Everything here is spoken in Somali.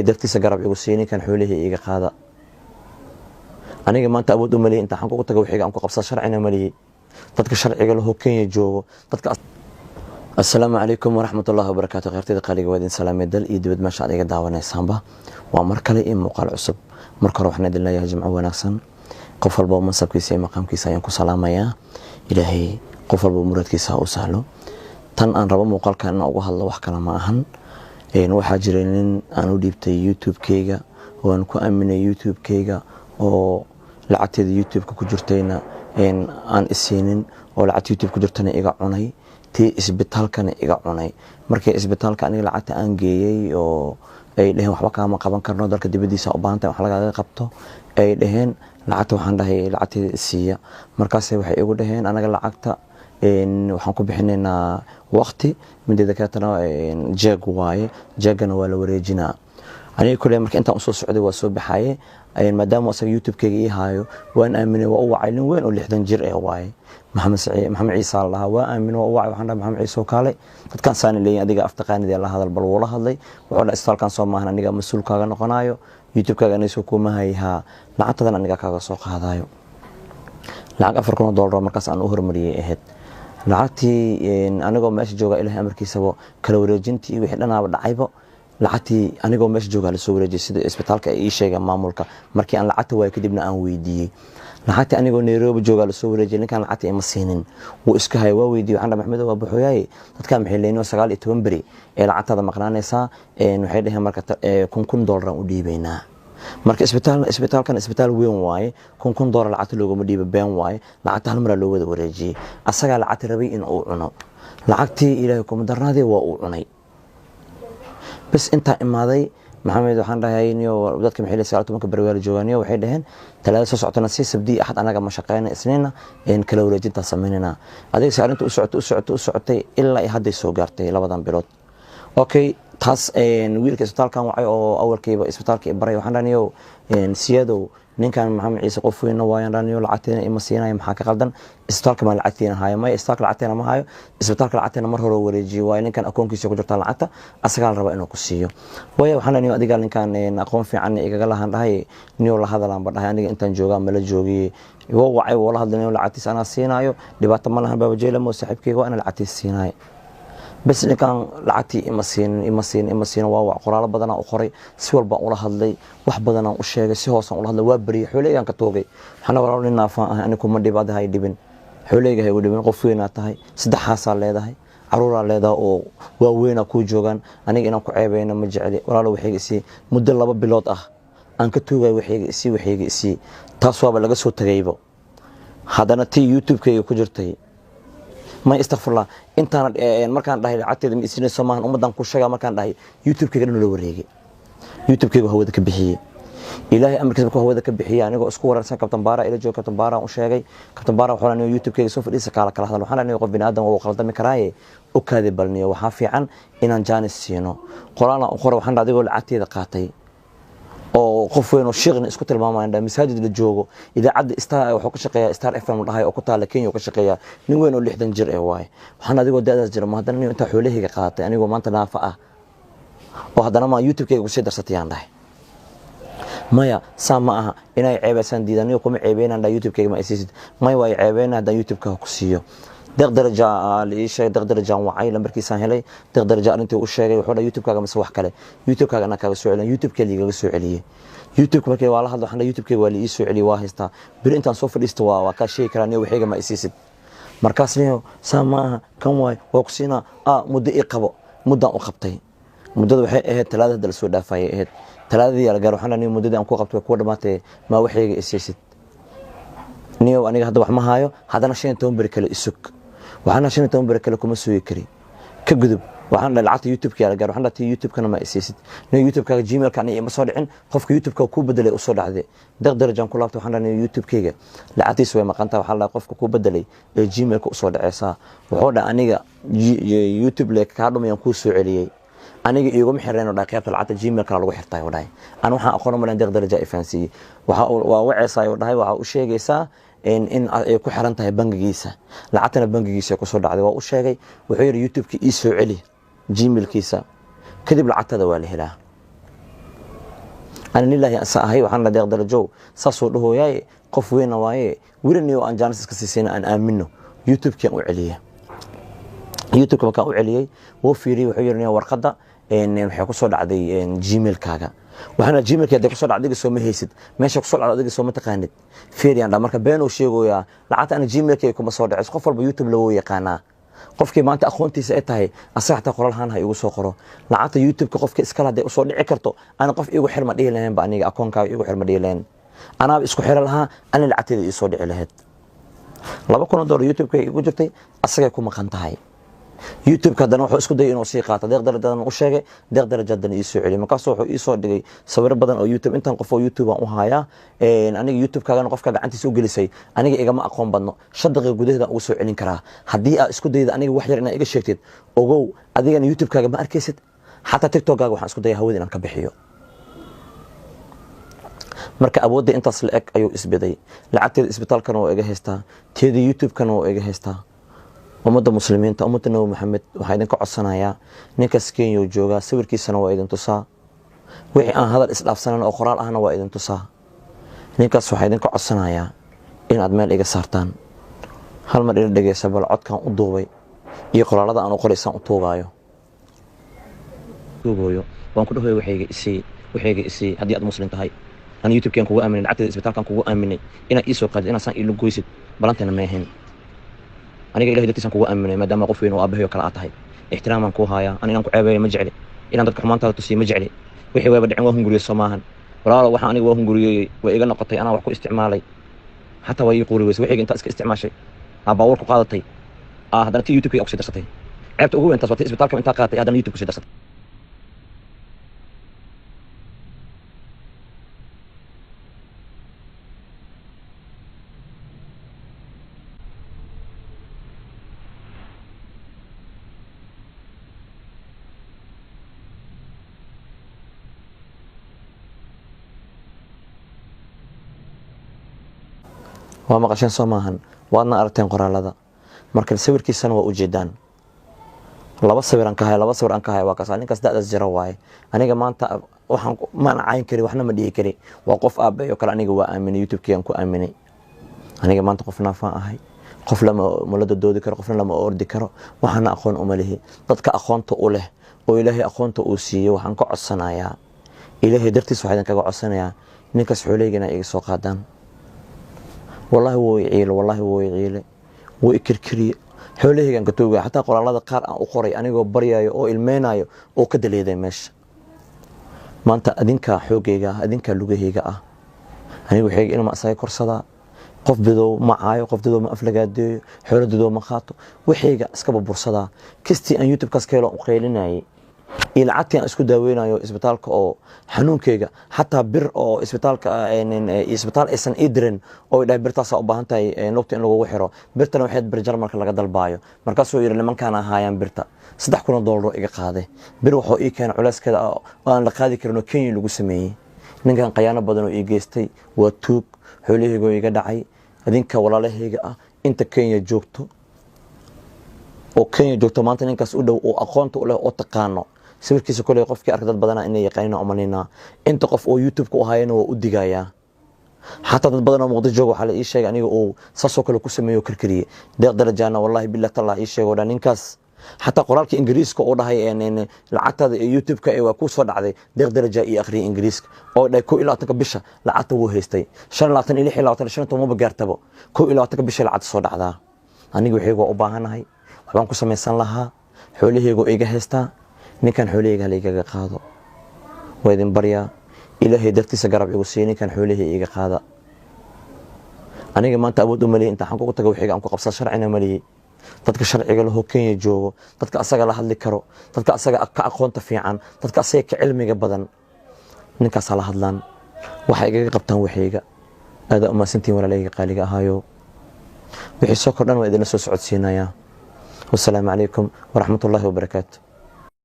dartiisa garab igu siini kan xoolihii iga qaada aniga maanta awood u maleeyay inta xan ku tago wixiga aan ku qabsado sharcina maleeyay dadka sharciga loo Kenya joogo dadka assalaamu alaykum wa rahmatullahi wa barakatuh qaartida qaliga wadin salaamay dal iyo dibad ma sha adiga daawanaysaanba waa mar kale in muuqaal cusub marka waxna dilayaa jimco wanaagsan qof walba mansabkiisa iyo maqaamkiisa ayaan ku salaamayaa ilaahay qof walba muradkiisa u sahlo tan aan rabo muuqaalkan ugu hadlo wax kala ma ahan waxaa jiray nin aan u dhiibtay YouTube-kayga oo aan ku aaminay YouTube-kayga oo lacagteeda YouTube-ka ku jirtayna aan isiinin oo lacagta YouTube ku jirtana iga cunay tii isbitaalkana iga cunay markii isbitaalka aniga lacagta aan geeyay oo ay dhaheen waxba kaama qaban karno dalka dibadiisa u baahan tahay wax laga qabto ay dhaheen lacagta waxaan dhahay lacagteeda siiya markaas waxay igu dhaheen anaga lacagta waxaan ku bixinaynaa waqti midda kale jeeg waaye jeegana waa la wareejinaa aniga kulay markii intaan soo socday waa soo baxaye maadaama asaga YouTube-kayga ii haayo waan aaminay waa u wacay nin weyn oo 60 jir ah waaye maxamed ciise Allah waa aaminay waa u wacay waxaan dhahay maxamed ciise oo kale dadkan saan leeyahay adiga aftaqaanidii la hadal bal wala hadlay wuxuu dhahay isbitaalkan soo maahan aniga mas'uul kaaga noqonayo YouTube-kaaga inay soo kuma hayha lacagtadan aniga kaaga soo qaadayo lacag $4,000 markaas aan u hormariyay ahayd lacagtii anigoo meesha jooga ilaahay amarkiisaba kala wareejintii wixii dhanaaba dhacayba lacagtii anigoo meesha jooga la soo wareejiyay sida isbitaalka ay sheegay maamulka markii aan lacagta way kadibna aan weydiiyay lacagtii anigoo Nairobi jooga la soo wareejiyay ninkan lacagtii ima siinin wuu iska hay waa weydiiyay waxaan Maxamed waa buxooyay dadka maxay leeyeen 19 bari ee lacagtada maqnaanaysa waxay dhaheen marka $1,000 u dhiibaynaa marka isbitaalkan isbitaal weyn waaye $1,000 lacagta looguma dhiibo been waaye lacagta hal mar loo wada wareejiyay asaga lacagta rabay in uu cuno lacagtii ilaahay kuma darnaadee waa uu cunay bas inta imaaday maxamed waxaan dhahay inuu dadka maxay leeyahay 19 bari wala jooganiyo waxay dhaheen talaada soo socotana si sabdi ahad anaga ma shaqeeyna isniina kala wareejinta sameynina adeeg saarinta u socotay ilaa ay hadda soo gaartay labadan bilood okay taas wiilka isbitaalkan wacay oo awalkiiba isbitaalka baray waxaan dhaniyo siyadow ninkan maxamed ciise qof weyn waayaan dhaniyo lacagteena ima siinay maxaa ka qaldan isbitaalka ma lacagteena hayo ma isbitaalka lacagteena ma hayo isbitaalka lacagteena mar hore wareejiyo waa ninkan akoonkiisa ku jirta lacagta asaga la raba inuu ku siiyo way waxaan dhaniyo adiga ninkan aqoon fiican igaga lahan dhahay niyo la hadalaan ba dhahay aniga intaan jooga ma la joogiyay wacay wala hadlanayo lacagtiisa ana siinayo dhibaato ma lahan baba jeela mo saaxiibkayga waa ana lacagtiisa siinayo bas ninkan lacagtii ima siin waa qoraal badan oo qoray si walba ula hadlay wax badan oo u sheegay si hoosan ula hadlay waa bari xooleygan ka toogay waxana walaal nin naafaan ah anigu ma dhibaadahay dhibin xooleyga hay u dhibin qof weyn tahay saddexaas leedahay caruur leedahay oo waa weyn ku joogan aniga inaan ku ceebayna ma jeceli walaal waxiga si muddo 2 bilood ah aan ka toogay waxiga si taas waaba laga soo tagayba hadana tii YouTube-kayga ku jirtay ما استغفر الله انت markaan dhahay lacagteeda ma isina Soomaaliya umadan ku sheega markaan dhahay YouTube-kayga inuu la wareegay YouTube-kayga hawada ka bixiyay ilaahay amarkiisa ku hawada ka bixiyay anigoo isku wararsan kabtan baara ila joog kabtan baara u sheegay kabtan baara wuxuu leeyahay YouTube-kayga soo fadhiisa kala hadal waxaan leeyahay qof bini'aadam oo qaldami karaaye oo kaadi balniyo waxa fiican inaan jaanis siino quraana u qoro waxaan adigoo lacagteeda qaatay oo qof weyn oo sheeqna isku tilmaamayna masaajid la joogo idaacada Star wuxuu ka shaqeeyaa Star FM dhahay oo ku taala Kenya ka shaqeeyaa nin weyn oo 60 jir ah waay waxaan adigoo daadaas jira ma hadana inta xoolahayga qaatay anigoo maanta naafa ah oo hadana ma YouTube-kayga ku sii darsatay aan dhahay maya sama aha inay ceebaysan diidaniyo kuma ceebeynaan YouTube-kayga ma isiisid may way ceebeynaa hadaan YouTube-ka ku siiyo درجة ليش درجة وعي لمركز هلاي درجة أنت وشيء وحنا يوتيوب كذا مسوي حكله يوتيوب كذا أنا كذا سؤال يوتيوب كلي كذا سؤالية يوتيوب كذا والله هذا حنا يوتيوب كذا ولي سؤالي واحد برين تنصف الاستواء وكشيء كراني وحاجة ما يسيست مركز ليه سما كم واي وقسينا مدة إقبا مدة أقبتي مدة وحي 3 درس ولا فاي 3 دي رجال وحنا نيو مدة أنكو قبت وكود ما وحاجة يسيست نيو أنا هذا وحما هايو هذا نشين توم بركله السك waxaan shan toban barkale kuma soo kari ka gudub waxaan lacagta YouTube-ka gaar waxaan lacagta YouTube-kana ma isiisid YouTube-ka Gmail-ka ma soo dhicin qofka YouTube-ka ku bedelay u soo dhacday darajaan ku laabtay waxaan leeyahay YouTube-kayga lacagtiisa way maqanta waxaan la qofka ku bedelay ee Gmail-ka u soo dhacaysa wuxuu dhaa aniga YouTube-le ka dhumayaan ku soo celiyay aniga iigu xireen oo dhaqaaqta lacagta Gmail-ka lagu xirtay wadaay aan waxaan aqoon ma leen daraja ifansi waxa wacaysaa wadaay waxa u sheegaysaa in ay ku xiran tahay bangigiisa lacagtana bangigiisa ku soo dhacday waa u sheegay wuxuu yiri YouTube-ki ii soo celi Gmail-kiisa kadib lacagtada waa la helaa أنا لله أساهي وحنا ديق درجو ساسو دهوياي qof weyn waaye wiraniyo aan jaanis iska siisayna aan aamino youtube kan u celiyay youtube kan u celiyay wuu fiiriyay wuxuu yirnaa warqada waxay ku soo dhacday gmail kaaga waxana gmail ka ku soo dhacday soo ma haysid meesha ku soo dhacday soo ma taqaanid fiiriyaan marka been uu sheegoyaa lacagta aan gmail ka kuma soo dhacay qof walba youtube loo yaqaana qofkii maanta aqoontiisa ay tahay asaxta qoralhaan ha igu soo qoro lacagta youtube ka qofka iska lahaday u soo dhici karto ana qof igu xirma dhiilayn ba aniga aqoonkaaga igu xirma dhiilayn أنا بسكو حير لها أنا اللي عتيد يصودي على هاد لما كنا دور يوتيوب كي يقول جرتي أصلا يكون مقنتهاي يوتيوب كذا نوع اسكو دي موسيقى تقدر ده نوشة تقدر جدا يسوي عليه مكاسو يصودي صور بدن أو يوتيوب أنت نقفوا يوتيوب وهايا أنا يوتيوب كذا نقف كذا أنت سوق جلسي أنا إجا ما أقوم بدنا شد غير جوده ده وسوي عليه كراه هدي اسكو دي أنا واحد أنا إجا شيكتد أو أدي أنا يوتيوب كذا ما أركيست حتى تيك توك وحنا اسكو دي هودي أنا كبحيو marka awoodda intaas la eg ayuu isbiday lacagteeda isbitaalkan oo iga haystaa teeda youtube-kan oo iga haystaa ummadda muslimiinta ummadda nabi maxamed waxaa idinka codsanayaa ninkaas Kenya jooga sawirkiisana waa idin tusaa wixii aan hadal isdhaafsanan oo qoraal ahna waa idin tusaa ninkaas waxaa idinka codsanayaa in aad meel iga saartaan hal mar ila dhageysa bal codkan u duubay iyo qoraalada aan u qoraysan u tuugaayo waan ku dhahoy waxayga isii haddii aad muslim tahay أنا يوتيوب كان كوجا أمني عتيد إسبتال كان كوجا أمني أنا إيسو قاد أنا سان إلو جويسد بلانتنا ما هن أنا قايل هدي تسان كوجا أمني ما دام قفين وأبيه وكلا أتهاي احتراما كوهايا أنا نانكو عيبة مجعلي إن عندك حمان ترى تسي مجعلي وحي وابد عوهم قري السماهن ولا وحنا أنا وهم قري وإيجا نقطي أنا وحكو استعمالي حتى ويجي قولي ويس وحي أنت استعمال شيء أباورك قاضتي هذا أنت يوتيوب أكسيد درستي عرفت هو أنت صوت إسبتال كم أنت قاضي هذا يوتيوب أكسيد درستي waa maqashan Soomahan waadna aragteen qoraalada marka sawirkiisana waa u jeedaan laba sawir aan ka hay waa kaas ninkaas daadaas jira waay aniga maanta waxaan ma cayn kari waxna ma dhigi kari waa qof aabayo kale aniga waa aaminay youtube-kii aan ku aaminay aniga maanta qof naafaan ahay qof lama mulada doodi karo qofna lama ordi karo waxana aqoon uma leeyahay dadka aqoonta u leh oo ilaahay aqoonta uu siiyay waxaan ka codsanayaa ilaahay dartiis waxaan kaga codsanayaa ninkaas xuleygana iga soo qaadaan والله هو يعيل والله هو يعيل هو يكركري حوله كان كتوجا حتى قرالada qaar aan u qoray anigoo baryayo oo ilmeenayo oo ka daleeday meesha maanta adinka xoogayga adinka lugahayga ah anigu waxay inuu ma asay korsada qof bidow ma caayo qof bidow ma aflagaadeeyo xooladood ma qaato waxayga iska burbursada kistii aan youtube kaas keelo u qeylinayay ilacagtii aan isku daaweynayo isbitaalka oo xanuunkeyga xataa bir oo isbitaalka isbitaal aysan idrin oo ay birtaas u baahan tahay lugta in lagu xiro birtana waxay bir jarmalka laga dalbaayo markaas uu yiri nimankan ahaayaan birta $3,000 iga qaaday bir wuxuu ii keenay culeyskeeda oo aan la qaadi karin oo Kenya lagu sameeyay ninkan qayaano badan oo ii geystay waa tuug xoolahayga iga dhacay adinka walaalahayga ah inta Kenya joogto maanta ninkaas u dhow oo aqoonta u leh oo taqaano sawirkiisa kale qofkii arkay dad badan inay yaqaanina amanina inta qof oo youtube-ka u hayana waa u digayaa حتى dad badan oo Muqdisho jooga waxa la ii sheegay aniga oo saasoo kale ku sameeyo karkariye deeq darajana wallahi billahi taala ii sheego ninkaas حتى qoraalka Ingiriiska oo dhahay lacagtada youtube-ka ee waa ku soo dhacday deeq daraja iyo akhriye Ingiriiska oo dhahay 12 bisha lacagta wuu haystay 25 ma gaartabo 12 bisha lacagta soo dhacdaa aniga waxaygu u baahanahay waxaan ku sameeysan lahaa xoolahaygu iga haystaa ninkan xoolahayga la iga qaado waa idin baryaa ilaahay dartiisa garab igu siinay kan xoolahayga iga qaada aniga maanta awood u maleeyay inta xan ku tago waxiga aan ku qabsan sharcina maleeyay dadka sharciga leh Kenya joogo dadka asaga la hadli karo dadka asaga ka aqoonta fiican dadka asaga ka cilmiga badan ninkaas la hadlaan waxa iga qabtaan waxiga aad uma santiin walaalayga qaaliga ahaayo wixii soo kordhan waa idin soo socodsiinaya والسلام عليكم ورحمة الله وبركاته.